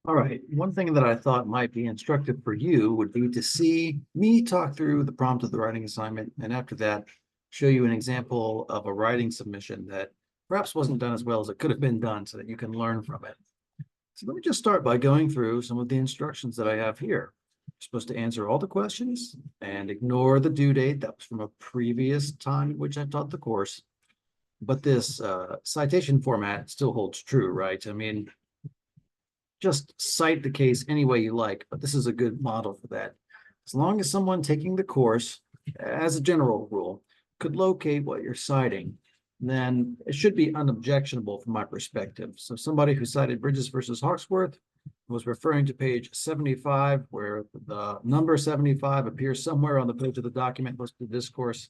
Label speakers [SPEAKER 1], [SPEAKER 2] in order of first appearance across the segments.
[SPEAKER 1] All right, one thing that I thought might be instructive for you would be to see me talk through the prompt of the writing assignment, and after that, show you an example of a writing submission that perhaps wasn't done as well as it could have been done so that you can learn from it. So let me just start by going through some of the instructions that I have here. You're supposed to answer all the questions and ignore the due date. That was from a previous time in which I taught the course. But this citation format still holds true, right? I mean, just cite the case any way you like, but this is a good model for that. As long as someone taking the course, as a general rule, could locate what you're citing, then it should be unobjectionable from my perspective. So somebody who cited Bridges versus Hawksworth was referring to page 75, where the number 75 appears somewhere on the page of the document listed discourse.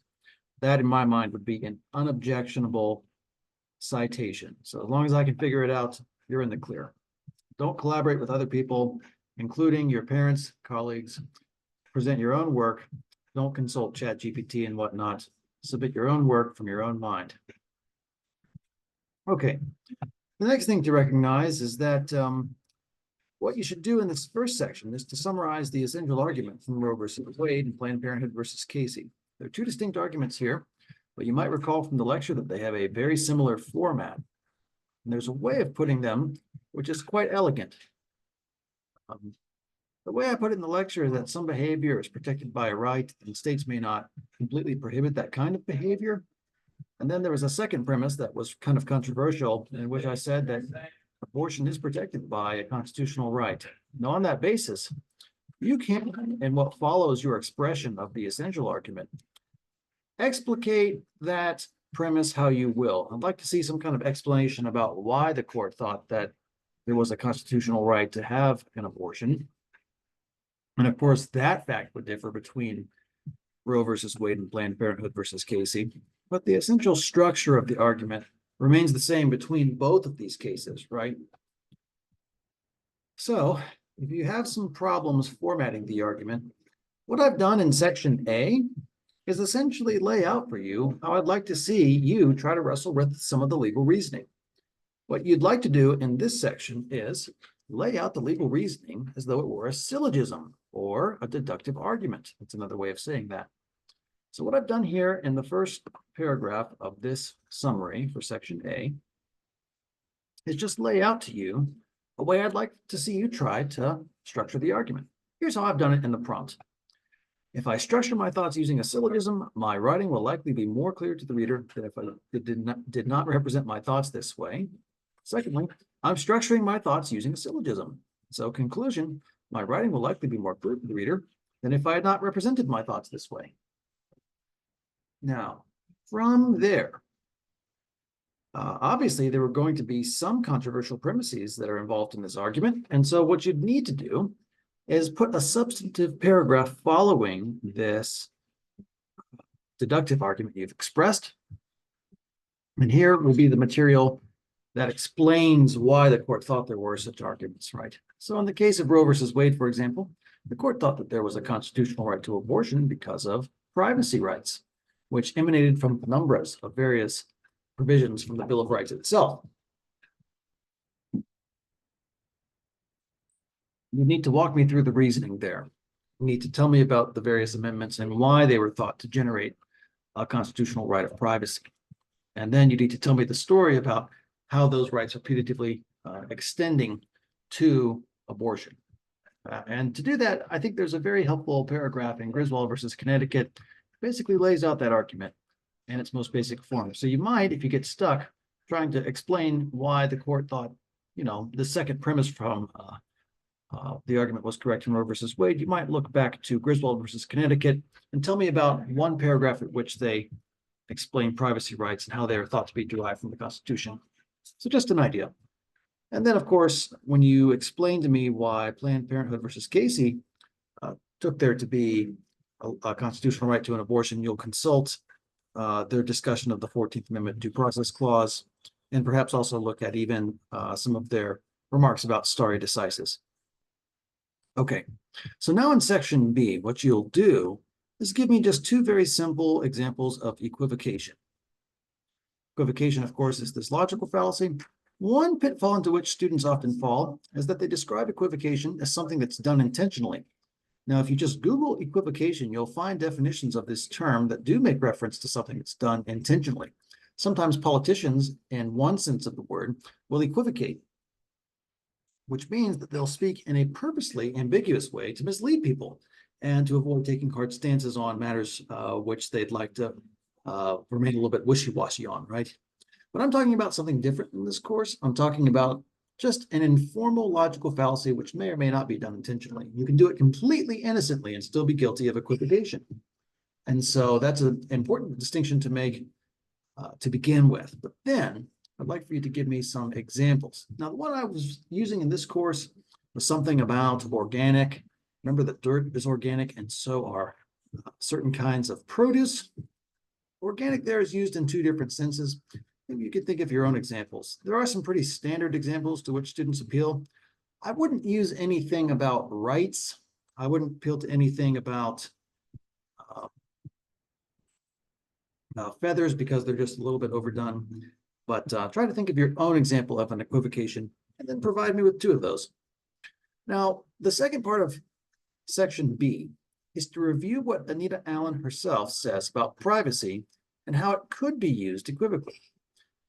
[SPEAKER 1] That, in my mind, would be an unobjectionable citation. So as long as I can figure it out, you're in the clear. Don't collaborate with other people, including your parents, colleagues. Present your own work. Don't consult ChatGPT and whatnot. Submit your own work from your own mind. Okay. The next thing to recognize is that what you should do in this first section is to summarize the essential argument from Roe versus Wade and Planned Parenthood versus Casey. There are two distinct arguments here, but you might recall from the lecture that they have a very similar format. And there's a way of putting them which is quite elegant. The way I put it in the lecture is that some behavior is protected by a right, and states may not completely prohibit that kind of behavior. And then there was a second premise that was kind of controversial, in which I said that abortion is protected by a constitutional right. Now, on that basis, you can, in what follows your expression of the essential argument, explicate that premise how you will. I'd like to see some kind of explanation about why the court thought that there was a constitutional right to have an abortion. And of course, that fact would differ between Roe versus Wade and Planned Parenthood versus Casey. But the essential structure of the argument remains the same between both of these cases, right? So if you have some problems formatting the argument, what I've done in section A is essentially lay out for you how I'd like to see you try to wrestle with some of the legal reasoning. What you'd like to do in this section is lay out the legal reasoning as though it were a syllogism or a deductive argument. That's another way of saying that. So what I've done here in the first paragraph of this summary for section A is just lay out to you a way I'd like to see you try to structure the argument. Here's how I've done it in the prompt. If I structure my thoughts using a syllogism, my writing will likely be more clear to the reader than if I did not represent my thoughts this way. Secondly, I'm structuring my thoughts using a syllogism. So conclusion, my writing will likely be more clear to the reader than if I had not represented my thoughts this way. Now, from there, obviously there were going to be some controversial premises that are involved in this argument. And so what you'd need to do is put a substantive paragraph following this deductive argument you've expressed. And here will be the material that explains why the court thought there were such arguments, right? So in the case of Roe versus Wade, for example, the court thought that there was a constitutional right to abortion because of privacy rights, which emanated from penumbras of various provisions from the Bill of Rights itself. You need to walk me through the reasoning there. You need to tell me about the various amendments and why they were thought to generate a constitutional right of privacy. And then you need to tell me the story about how those rights are putatively extending to abortion. And to do that, I think there's a very helpful paragraph in Griswold versus Connecticut that basically lays out that argument in its most basic form. So you might, if you get stuck trying to explain why the court thought, the second premise from the argument was correct in Roe versus Wade, you might look back to Griswold versus Connecticut and tell me about one paragraph at which they explain privacy rights and how they are thought to be derived from the Constitution. So just an idea. And then, of course, when you explain to me why Planned Parenthood versus Casey took there to be a constitutional right to an abortion, you'll consult their discussion of the 14th Amendment due process clause, and perhaps also look at even some of their remarks about stare decisis. Okay, so now in section B, what you'll do is give me just two very simple examples of equivocation. Equivocation, of course, is this logical fallacy. One pitfall into which students often fall is that they describe equivocation as something that's done intentionally. Now, if you just Google equivocation, you'll find definitions of this term that do make reference to something that's done intentionally. Sometimes politicians, in one sense of the word, will equivocate, which means that they'll speak in a purposely ambiguous way to mislead people and to avoid taking hard stances on matters which they'd like to remain a little bit wishy-washy on, right? But I'm talking about something different in this course. I'm talking about just an informal logical fallacy, which may or may not be done intentionally. You can do it completely innocently and still be guilty of equivocation. And so that's an important distinction to make to begin with. But then I'd like for you to give me some examples. Now, the one I was using in this course was something about organic. Remember that dirt is organic, and so are certain kinds of produce. Organic there is used in two different senses. Maybe you could think of your own examples. There are some pretty standard examples to which students appeal. I wouldn't use anything about rights. I wouldn't appeal to anything about feathers because they're just a little bit overdone. But try to think of your own example of an equivocation and then provide me with two of those. Now, the second part of section B is to review what Anita Allen herself says about privacy and how it could be used equivocally.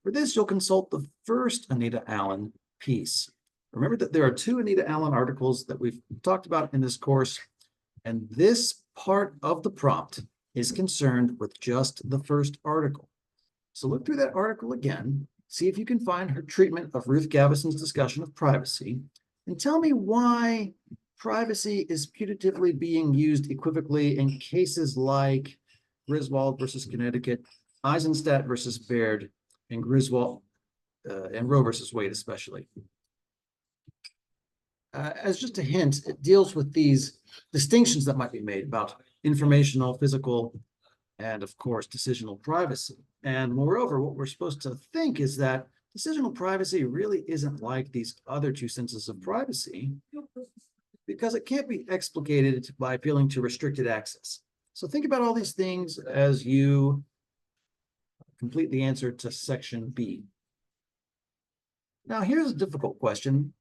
[SPEAKER 1] For this, you'll consult the first Anita Allen piece. Remember that there are two Anita Allen articles that we've talked about in this course, and this part of the prompt is concerned with just the first article. So look through that article again, see if you can find her treatment of Ruth Gavison's discussion of privacy, and tell me why privacy is putatively being used equivocally in cases like Griswold versus Connecticut, Eisenstadt versus Baird, and Griswold and Roe versus Wade especially. As just a hint, it deals with these distinctions that might be made about informational, physical, and of course, decisional privacy. And moreover, what we're supposed to think is that decisional privacy really isn't like these other two senses of privacy because it can't be explicated by appealing to restricted access. So think about all these things as you complete the answer to section B. Now, here's a difficult question.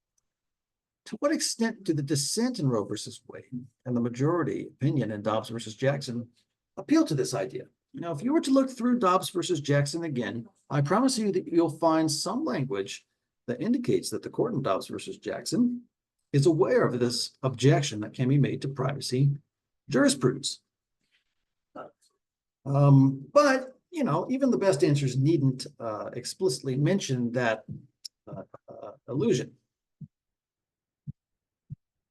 [SPEAKER 1] To what extent do the dissent in Roe versus Wade and the majority opinion in Dobbs versus Jackson appeal to this idea? Now, if you were to look through Dobbs versus Jackson again, I promise you that you'll find some language that indicates that the court in Dobbs versus Jackson is aware of this objection that can be made to privacy jurisprudence. But, you know, even the best answers needn't explicitly mention that allusion.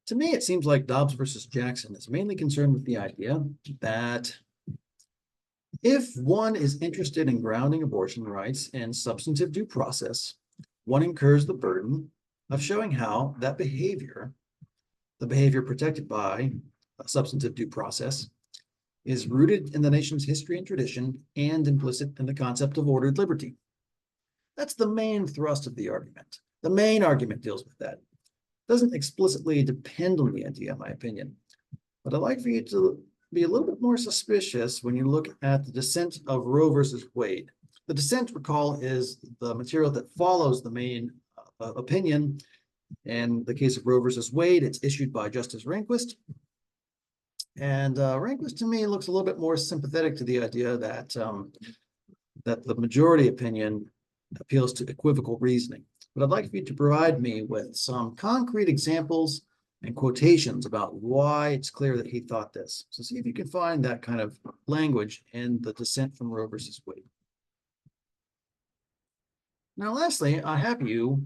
[SPEAKER 1] To me, it seems like Dobbs versus Jackson is mainly concerned with the idea that if one is interested in grounding abortion rights in substantive due process, one incurs the burden of showing how that behavior, the behavior protected by a substantive due process, is rooted in the nation's history and tradition and implicit in the concept of ordered liberty. That's the main thrust of the argument. The main argument deals with that. Doesn't explicitly depend on the idea, in my opinion. But I'd like for you to be a little bit more suspicious when you look at the dissent of Roe versus Wade. The dissent, recall, is the material that follows the main opinion. In the case of Roe versus Wade, it's issued by Justice Rehnquist. And Rehnquist, to me, looks a little bit more sympathetic to the idea that, that the majority opinion appeals to equivocal reasoning. But I'd like for you to provide me with some concrete examples and quotations about why it's clear that he thought this. So see if you can find that kind of language in the dissent from Roe versus Wade. Now, lastly, I have you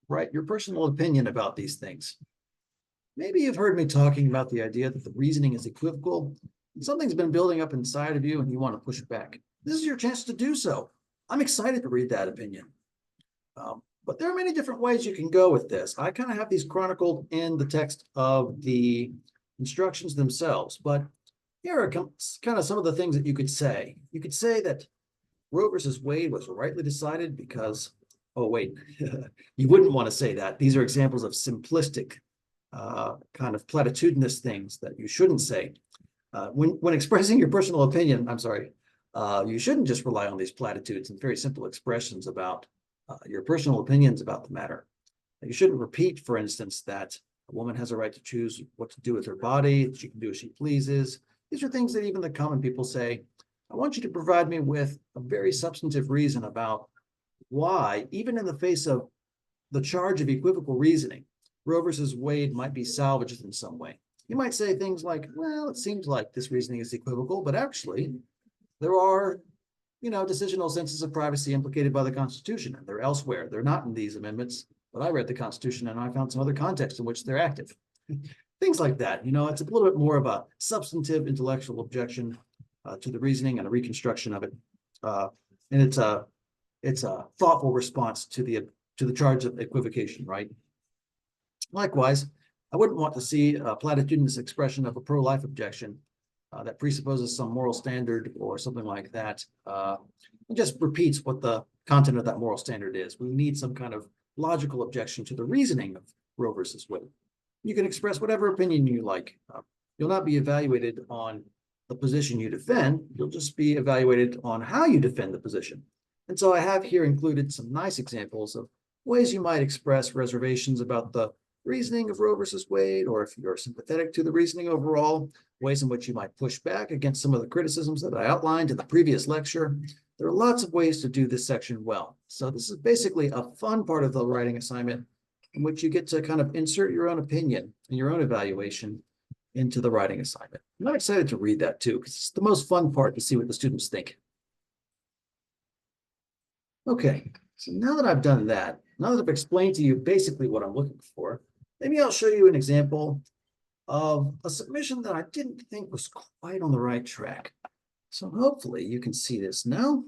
[SPEAKER 1] write your personal opinion about these things. Maybe you've heard me talking about the idea that the reasoning is equivocal, and something's been building up inside of you and you want to push it back. This is your chance to do so. I'm excited to read that opinion. But there are many different ways you can go with this. I kind of have these chronicled in the text of the instructions themselves, but here are kind of some of the things that you could say. You could say that Roe versus Wade was rightly decided because, oh wait, you wouldn't want to say that. These are examples of simplistic kind of platitudinous things that you shouldn't say. When expressing your personal opinion, I'm sorry, you shouldn't just rely on these platitudes and very simple expressions about your personal opinions about the matter. You shouldn't repeat, for instance, that a woman has a right to choose what to do with her body, she can do as she pleases. These are things that even the common people say. I want you to provide me with a very substantive reason about why, even in the face of the charge of equivocal reasoning, Roe versus Wade might be salvaged in some way. You might say things like, well, it seems like this reasoning is equivocal, but actually there are, decisional senses of privacy implicated by the Constitution, and they're elsewhere. They're not in these amendments, but I read the Constitution and I found some other contexts in which they're active. Things like that. It's a little bit more of a substantive intellectual objection to the reasoning and a reconstruction of it. And it's a thoughtful response to the charge of equivocation, right? Likewise, I wouldn't want to see a platitudinous expression of a pro-life objection that presupposes some moral standard or something like that. It just repeats what the content of that moral standard is. We need some kind of logical objection to the reasoning of Roe versus Wade. You can express whatever opinion you like. You'll not be evaluated on the position you defend. You'll just be evaluated on how you defend the position. And so I have here included some nice examples of ways you might express reservations about the reasoning of Roe versus Wade, or if you're sympathetic to the reasoning overall, ways in which you might push back against some of the criticisms that I outlined in the previous lecture. There are lots of ways to do this section well. So this is basically a fun part of the writing assignment in which you get to kind of insert your own opinion and your own evaluation into the writing assignment. I'm excited to read that too, because it's the most fun part to see what the students think. Okay, so now that I've done that, now that I've explained to you basically what I'm looking for, maybe I'll show you an example of a submission that I didn't think was quite on the right track. So hopefully you can see this now.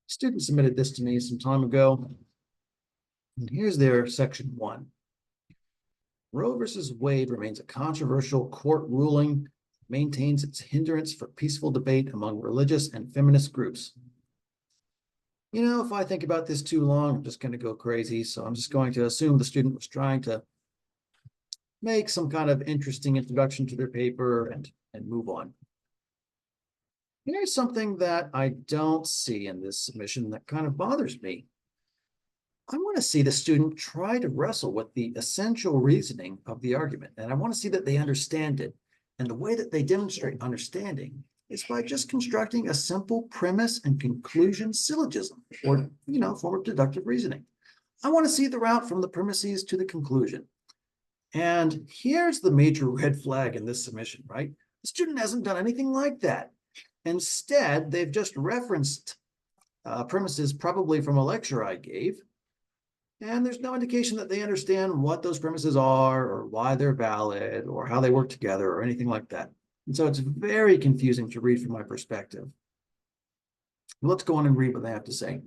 [SPEAKER 1] Student submitted this to me some time ago. And here's their section 1. Roe versus Wade remains a controversial court ruling, maintains its hindrance for peaceful debate among religious and feminist groups. If I think about this too long, I'm just going to go crazy. So I'm just going to assume the student was trying to make some kind of interesting introduction to their paper and move on. Here's something that I don't see in this submission that kind of bothers me. I want to see the student try to wrestle with the essential reasoning of the argument, and I want to see that they understand it. And the way that they demonstrate understanding is by just constructing a simple premise and conclusion syllogism, or, form of deductive reasoning. I want to see the route from the premises to the conclusion. And here's the major red flag in this submission, right? The student hasn't done anything like that. Instead, they've just referenced premises probably from a lecture I gave, and there's no indication that they understand what those premises are or why they're valid or how they work together or anything like that. And so it's very confusing to read from my perspective. Let's go on and read what they have to say.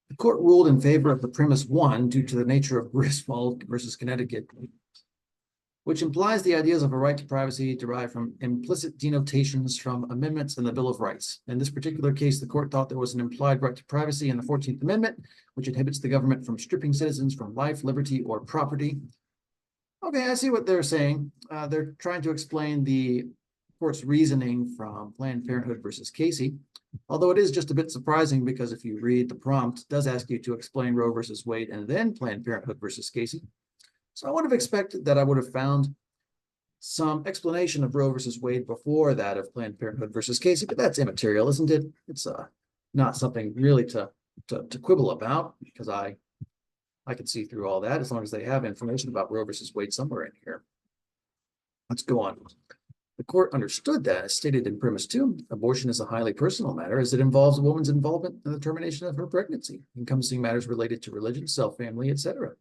[SPEAKER 1] The court ruled in favor of the premise 1 due to the nature of Griswold versus Connecticut, which implies the ideas of a right to privacy derived from implicit denotations from amendments in the Bill of Rights. In this particular case, the court thought there was an implied right to privacy in the 14th Amendment, which inhibits the government from stripping citizens from life, liberty, or property. Okay, I see what they're saying. They're trying to explain the court's reasoning from Planned Parenthood versus Casey, although it is just a bit surprising because if you read the prompt, it does ask you to explain Roe versus Wade and then Planned Parenthood versus Casey. So I would have expected that I would have found some explanation of Roe versus Wade before that of Planned Parenthood versus Casey, but that's immaterial, isn't it? It's not something really to quibble about, because I can see through all that as long as they have information about Roe versus Wade somewhere in here. Let's go on. The court understood that, as stated in premise 2, abortion is a highly personal matter as it involves a woman's involvement in the termination of her pregnancy, encompassing matters related to religion, self-family, etc.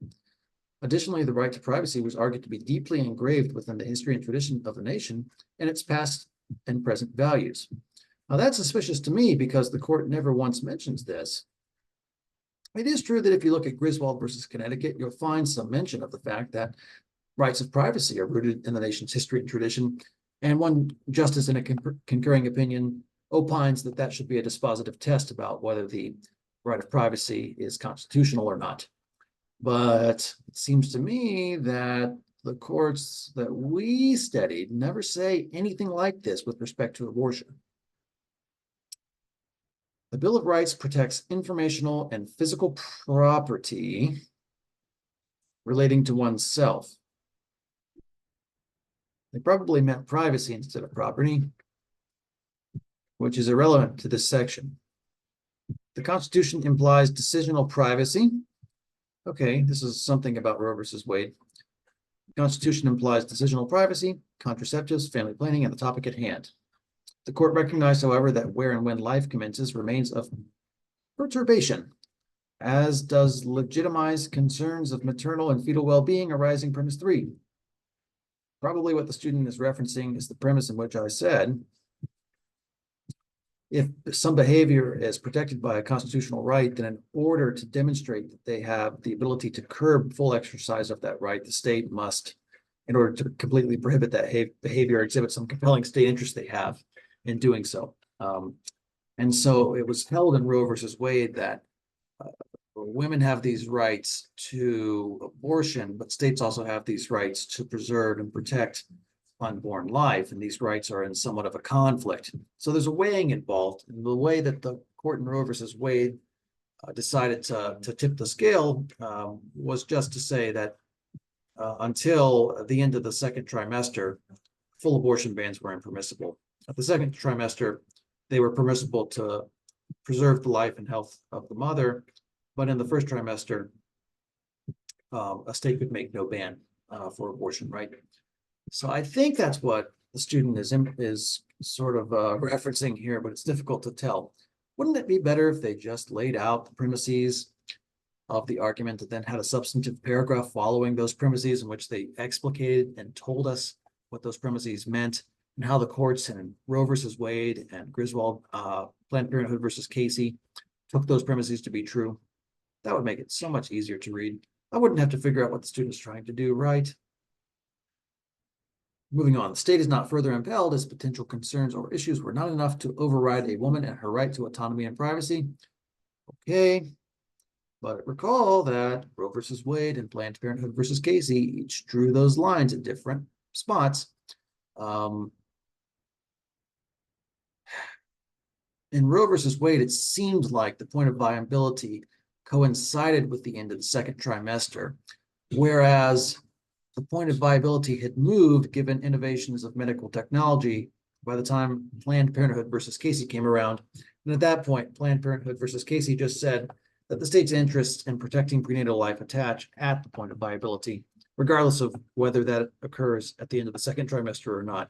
[SPEAKER 1] Additionally, the right to privacy was argued to be deeply engraved within the history and tradition of the nation and its past and present values. Now, that's suspicious to me because the court never once mentions this. It is true that if you look at Griswold versus Connecticut, you'll find some mention of the fact that rights of privacy are rooted in the nation's history and tradition, and one justice in a concurring opinion opines that that should be a dispositive test about whether the right of privacy is constitutional or not. But it seems to me that the courts that we studied never say anything like this with respect to abortion. The Bill of Rights protects informational and physical property relating to oneself. They probably meant privacy instead of property, which is irrelevant to this section. The Constitution implies decisional privacy. Okay, this is something about Roe versus Wade. The Constitution implies decisional privacy, contraceptives, family planning, and the topic at hand. The court recognized, however, that where and when life commences remains of perturbation, as does legitimized concerns of maternal and fetal well-being arising premise 3. Probably what the student is referencing is the premise in which I said, if some behavior is protected by a constitutional right, then in order to demonstrate that they have the ability to curb full exercise of that right, the state must, in order to completely prohibit that behavior, exhibit some compelling state interest they have in doing so. And so it was held in Roe versus Wade that women have these rights to abortion, but states also have these rights to preserve and protect unborn life, and these rights are in somewhat of a conflict. So there's a weighing involved. And the way that the court in Roe versus Wade decided to tip the scale was just to say that until the end of the second trimester, full abortion bans were impermissible. At the second trimester, they were permissible to preserve the life and health of the mother, but in the first trimester, a state could make no ban for abortion, right? So I think that's what the student is sort of referencing here, but it's difficult to tell. Wouldn't it be better if they just laid out the premises of the argument and then had a substantive paragraph following those premises in which they explicated and told us what those premises meant and how the courts in Roe versus Wade and Griswold, Planned Parenthood versus Casey took those premises to be true? That would make it so much easier to read. I wouldn't have to figure out what the student's trying to do, right? Moving on, the state is not further impelled as potential concerns or issues were not enough to override a woman and her right to autonomy and privacy. Okay, but recall that Roe versus Wade and Planned Parenthood versus Casey each drew those lines at different spots. In Roe versus Wade, it seemed like the point of viability coincided with the end of the second trimester, whereas the point of viability had moved given innovations of medical technology by the time Planned Parenthood versus Casey came around. And at that point, Planned Parenthood versus Casey just said that the state's interests in protecting prenatal life attach at the point of viability, regardless of whether that occurs at the end of the second trimester or not.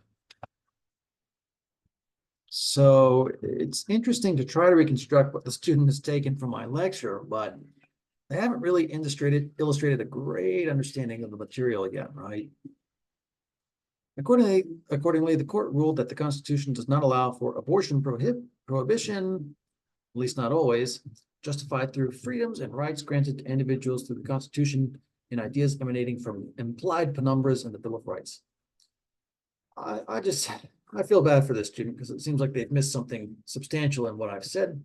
[SPEAKER 1] So it's interesting to try to reconstruct what the student has taken from my lecture, but they haven't really illustrated a great understanding of the material yet, right? Accordingly, the court ruled that the Constitution does not allow for abortion prohibition, at least not always, justified through freedoms and rights granted to individuals through the Constitution in ideas emanating from implied penumbras in the Bill of Rights. I feel bad for this student because it seems like they've missed something substantial in what I've said.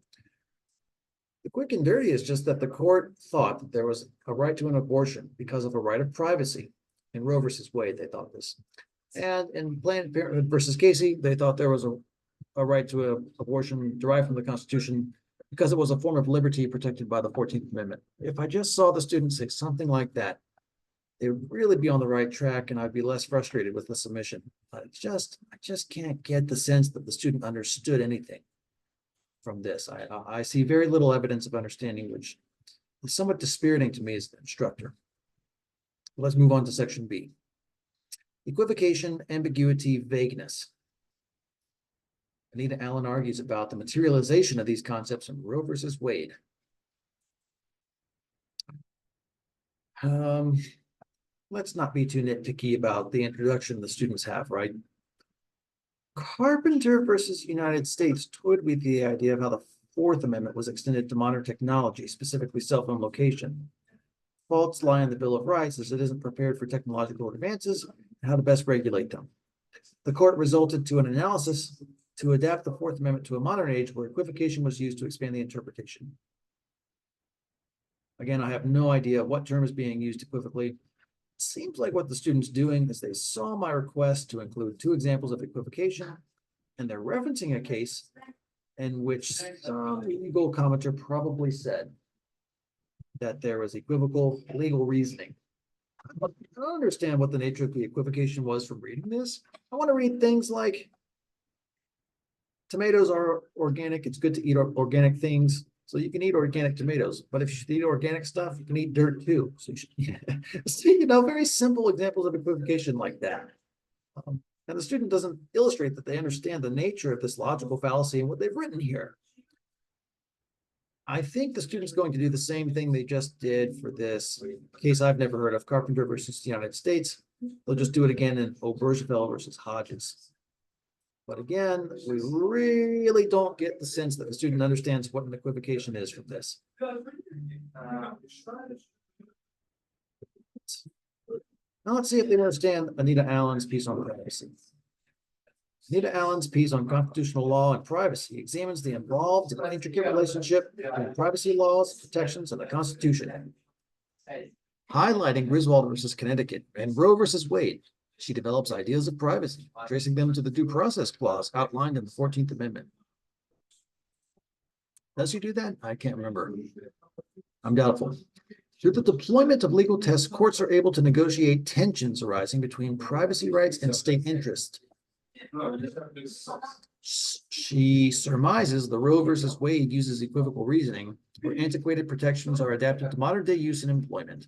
[SPEAKER 1] The quick and dirty is just that the court thought that there was a right to an abortion because of a right of privacy. In Roe versus Wade, they thought this. And in Planned Parenthood versus Casey, they thought there was a right to an abortion derived from the Constitution because it was a form of liberty protected by the 14th Amendment. If I just saw the students say something like that, they would really be on the right track and I'd be less frustrated with the submission. But I just can't get the sense that the student understood anything from this. I see very little evidence of understanding, which is somewhat dispiriting to me as the instructor. Let's move on to section B. Equivocation, ambiguity, vagueness. Anita Allen argues about the materialization of these concepts in Roe versus Wade. Let's not be too nitpicky about the introduction the students have, right? Carpenter versus United States toyed with the idea of how the Fourth Amendment was extended to modern technology, specifically cell phone location. Faults lie in the Bill of Rights as it isn't prepared for technological advances and how to best regulate them. The court resulted to an analysis to adapt the Fourth Amendment to a modern age where equivocation was used to expand the interpretation. Again, I have no idea what term is being used equivocally. Seems like what the student's doing is they saw my request to include 2 examples of equivocation and they're referencing a case in which some legal commenter probably said that there was equivocal legal reasoning. I don't understand what the nature of the equivocation was from reading this. I want to read things like tomatoes are organic. It's good to eat organic things. So you can eat organic tomatoes, but if you should eat organic stuff, you can eat dirt too. So you should, see, very simple examples of equivocation like that. And the student doesn't illustrate that they understand the nature of this logical fallacy and what they've written here. I think the student's going to do the same thing they just did for this case I've never heard of, Carpenter versus the United States. They'll just do it again in Obergefell versus Hodges. But again, we really don't get the sense that the student understands what an equivocation is from this. Now let's see if they understand Anita Allen's piece on privacy. Anita Allen's piece on constitutional law and privacy examines the involved and intricate relationship between privacy laws, protections, and the Constitution. Highlighting Griswold versus Connecticut and Roe versus Wade, she develops ideas of privacy, tracing them to the Due Process Clause outlined in the 14th Amendment. Does she do that? I can't remember. I'm doubtful. Through the deployment of legal tests, courts are able to negotiate tensions arising between privacy rights and state interest. She surmises the Roe versus Wade uses equivocal reasoning, where antiquated protections are adapted to modern day use in employment.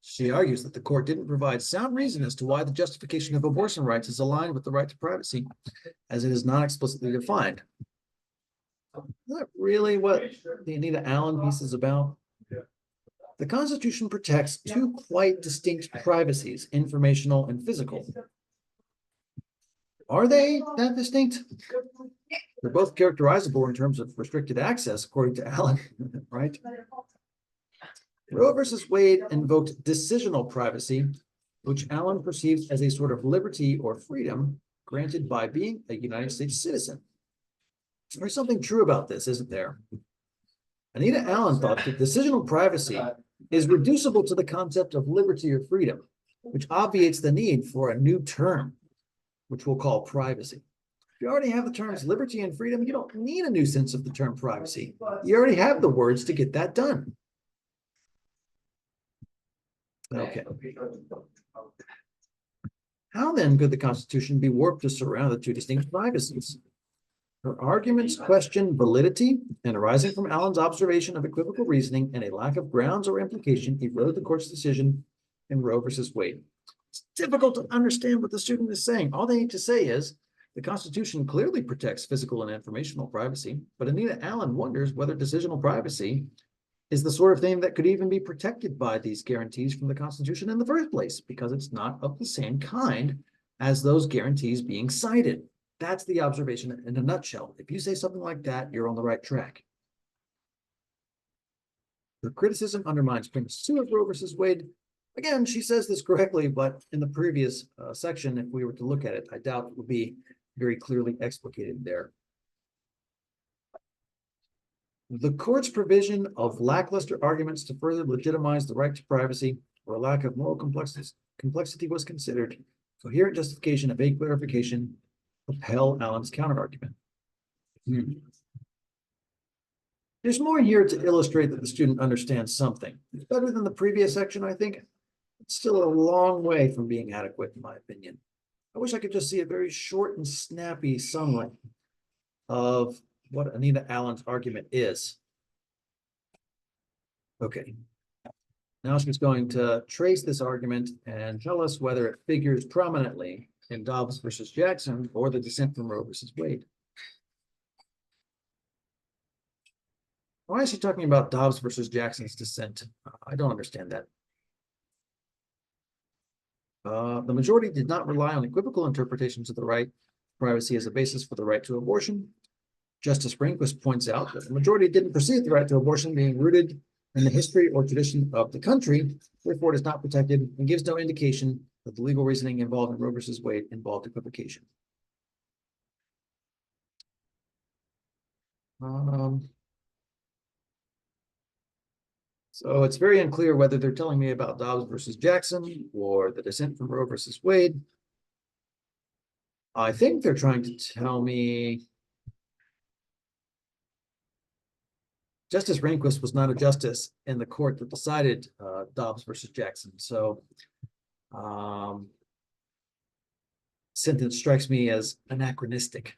[SPEAKER 1] She argues that the court didn't provide sound reason as to why the justification of abortion rights is aligned with the right to privacy, as it is not explicitly defined. Is that really what the Anita Allen piece is about? The Constitution protects two quite distinct privacies, informational and physical. Are they that distinct? They're both characterizable in terms of restricted access, according to Allen, right? Roe versus Wade invoked decisional privacy, which Allen perceives as a sort of liberty or freedom granted by being a United States citizen. There's something true about this, isn't there? Anita Allen thought that decisional privacy is reducible to the concept of liberty or freedom, which obviates the need for a new term, which we'll call privacy. If you already have the terms liberty and freedom, you don't need a new sense of the term privacy. You already have the words to get that done. Okay. How then could the Constitution be warped to surround the two distinct privacies? Her arguments question validity, and arising from Allen's observation of equivocal reasoning and a lack of grounds or implication, erode the court's decision in Roe versus Wade. It's difficult to understand what the student is saying. All they need to say is, the Constitution clearly protects physical and informational privacy, but Anita Allen wonders whether decisional privacy is the sort of thing that could even be protected by these guarantees from the Constitution in the first place, because it's not of the same kind as those guarantees being cited. That's the observation in a nutshell. If you say something like that, you're on the right track. The criticism undermines premise 2 of Roe versus Wade. Again, she says this correctly, but in the previous section, if we were to look at it, I doubt it would be very clearly explicated there. The court's provision of lackluster arguments to further legitimize the right to privacy or a lack of moral complexity was considered. Coherent justification of vague clarification propel Allen's counterargument. There's more here to illustrate that the student understands something. It's better than the previous section, I think. It's still a long way from being adequate, in my opinion. I wish I could just see a very short and snappy summary of what Anita Allen's argument is. Okay. Now she's going to trace this argument and tell us whether it figures prominently in Dobbs versus Jackson or the dissent from Roe versus Wade. Why is she talking about Dobbs versus Jackson's dissent? I don't understand that. The majority did not rely on equivocal interpretations of the right to privacy as a basis for the right to abortion. Justice Rehnquist points out that the majority didn't perceive the right to abortion being rooted in the history or tradition of the country, therefore it is not protected and gives no indication that the legal reasoning involved in Roe versus Wade involved equivocation. So it's very unclear whether they're telling me about Dobbs versus Jackson or the dissent from Roe versus Wade. I think they're trying to tell me Justice Rehnquist was not a justice in the court that decided Dobbs versus Jackson. So sentence strikes me as anachronistic.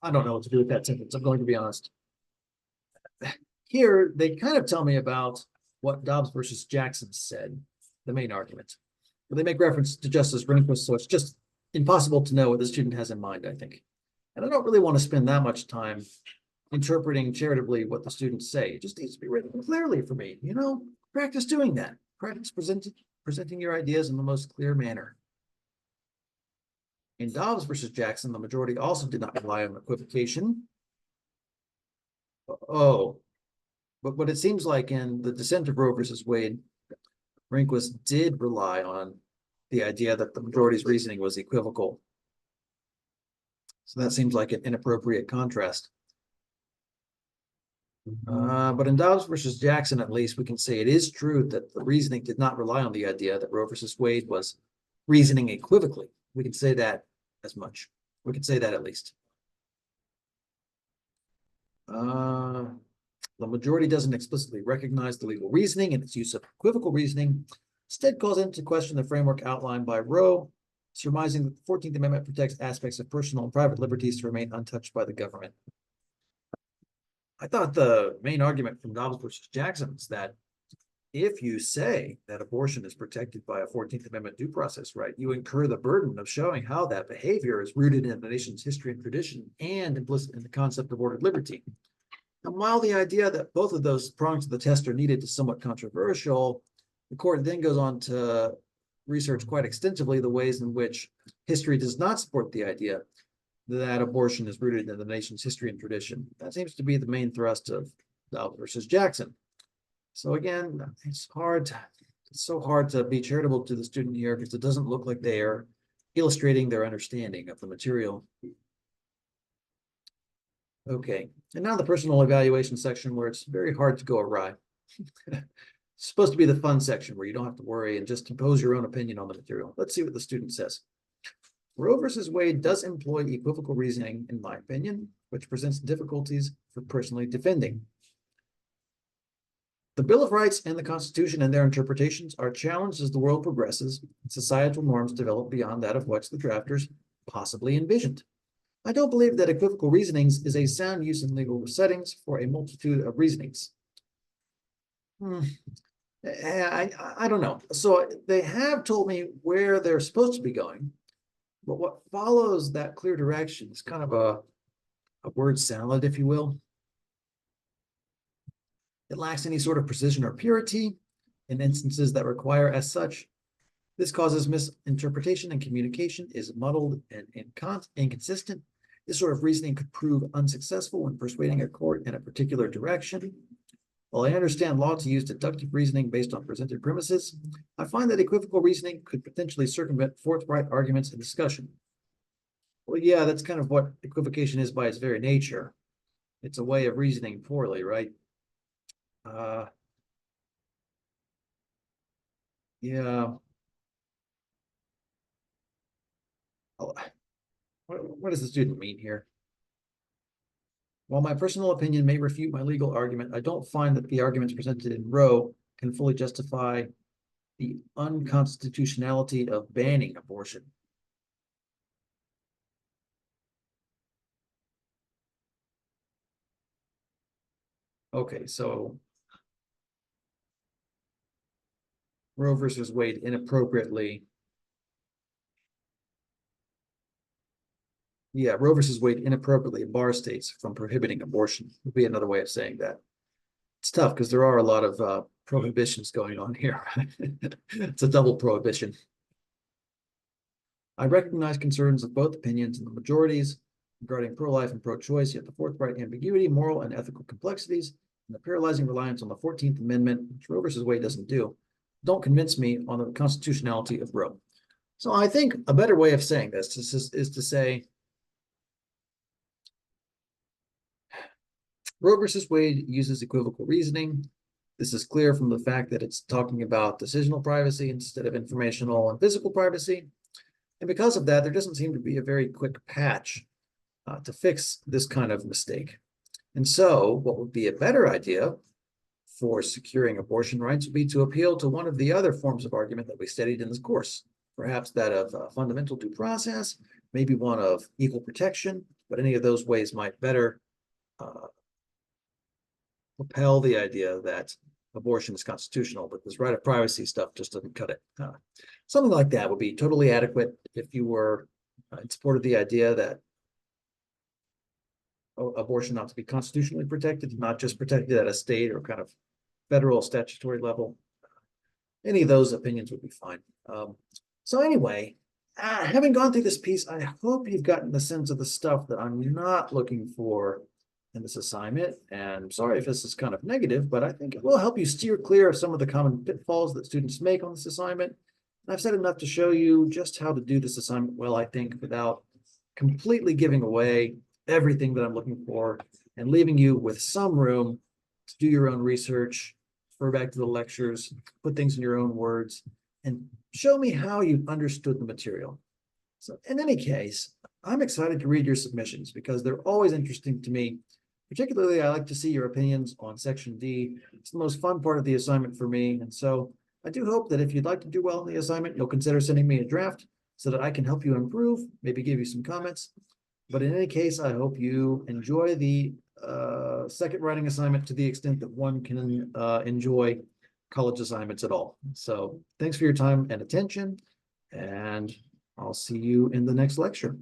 [SPEAKER 1] I don't know what to do with that sentence. I'm going to be honest. Here, they kind of tell me about what Dobbs versus Jackson said, the main argument. But they make reference to Justice Rehnquist, so it's just impossible to know what the student has in mind, I think. And I don't really want to spend that much time interpreting charitably what the students say. It just needs to be written clearly for me. Practice doing that. Practice presenting your ideas in the most clear manner. In Dobbs versus Jackson, the majority also did not rely on equivocation. But it seems like in the dissent of Roe versus Wade, Rehnquist did rely on the idea that the majority's reasoning was equivocal. So that seems like an inappropriate contrast. But in Dobbs versus Jackson, at least, we can say it is true that the reasoning did not rely on the idea that Roe versus Wade was reasoning equivocally. We can say that as much. We can say that at least. The majority doesn't explicitly recognize the legal reasoning and its use of equivocal reasoning. Instead, calls into question the framework outlined by Roe, surmising that the 14th Amendment protects aspects of personal and private liberties to remain untouched by the government. I thought the main argument from Dobbs versus Jackson is that if you say that abortion is protected by a 14th Amendment due process right, you incur the burden of showing how that behavior is rooted in the nation's history and tradition and implicit in the concept of ordered liberty. And while the idea that both of those prongs of the test are needed is somewhat controversial, the court then goes on to research quite extensively the ways in which history does not support the idea that abortion is rooted in the nation's history and tradition. That seems to be the main thrust of Dobbs versus Jackson. So again, it's so hard to be charitable to the student here because it doesn't look like they are illustrating their understanding of the material. Okay, and now the personal evaluation section where it's very hard to go awry. It's supposed to be the fun section where you don't have to worry and just impose your own opinion on the material. Let's see what the student says. Roe versus Wade does employ equivocal reasoning, in my opinion, which presents difficulties for personally defending. The Bill of Rights and the Constitution and their interpretations are challenged as the world progresses and societal norms develop beyond that of which the drafters possibly envisioned. I don't believe that equivocal reasonings is a sound use in legal settings for a multitude of reasonings. I don't know. So they have told me where they're supposed to be going, but what follows that clear direction is kind of a word salad, if you will. It lacks any sort of precision or purity in instances that require as such. This causes misinterpretation and communication is muddled and inconsistent. This sort of reasoning could prove unsuccessful when persuading a court in a particular direction. While I understand law to use deductive reasoning based on presented premises, I find that equivocal reasoning could potentially circumvent forthright arguments and discussion. Well, yeah, that's kind of what equivocation is by its very nature. It's a way of reasoning poorly, right? Yeah. What does the student mean here? While my personal opinion may refute my legal argument, I don't find that the arguments presented in Roe can fully justify the unconstitutionality of banning abortion. Okay, so Roe versus Wade inappropriately. Yeah, Roe versus Wade inappropriately bars states from prohibiting abortion would be another way of saying that. It's tough because there are a lot of prohibitions going on here. It's a double prohibition. I recognize concerns of both opinions and the majorities regarding pro-life and pro-choice, yet the forthright ambiguity, moral and ethical complexities, and the paralyzing reliance on the 14th Amendment, which Roe versus Wade doesn't do, don't convince me on the constitutionality of Roe. So I think a better way of saying this is to say Roe versus Wade uses equivocal reasoning. This is clear from the fact that it's talking about decisional privacy instead of informational and physical privacy. And because of that, there doesn't seem to be a very quick patch to fix this kind of mistake. And so what would be a better idea for securing abortion rights would be to appeal to one of the other forms of argument that we studied in this course, perhaps that of fundamental due process, maybe one of equal protection, but any of those ways might better propel the idea that abortion is constitutional, but this right of privacy stuff just doesn't cut it. Something like that would be totally adequate if you were in support of the idea that abortion ought to be constitutionally protected, not just protected at a state or kind of federal statutory level. Any of those opinions would be fine. So anyway, having gone through this piece, I hope you've gotten the sense of the stuff that I'm not looking for in this assignment. And I'm sorry if this is kind of negative, but I think it will help you steer clear of some of the common pitfalls that students make on this assignment. And I've said enough to show you just how to do this assignment well, I think, without completely giving away everything that I'm looking for and leaving you with some room to do your own research, refer back to the lectures, put things in your own words, and show me how you've understood the material. So in any case, I'm excited to read your submissions because they're always interesting to me. Particularly, I like to see your opinions on section D. It's the most fun part of the assignment for me. And so I do hope that if you'd like to do well in the assignment, you'll consider sending me a draft so that I can help you improve, maybe give you some comments. But in any case, I hope you enjoy the second writing assignment to the extent that one can enjoy college assignments at all. So thanks for your time and attention, and I'll see you in the next lecture.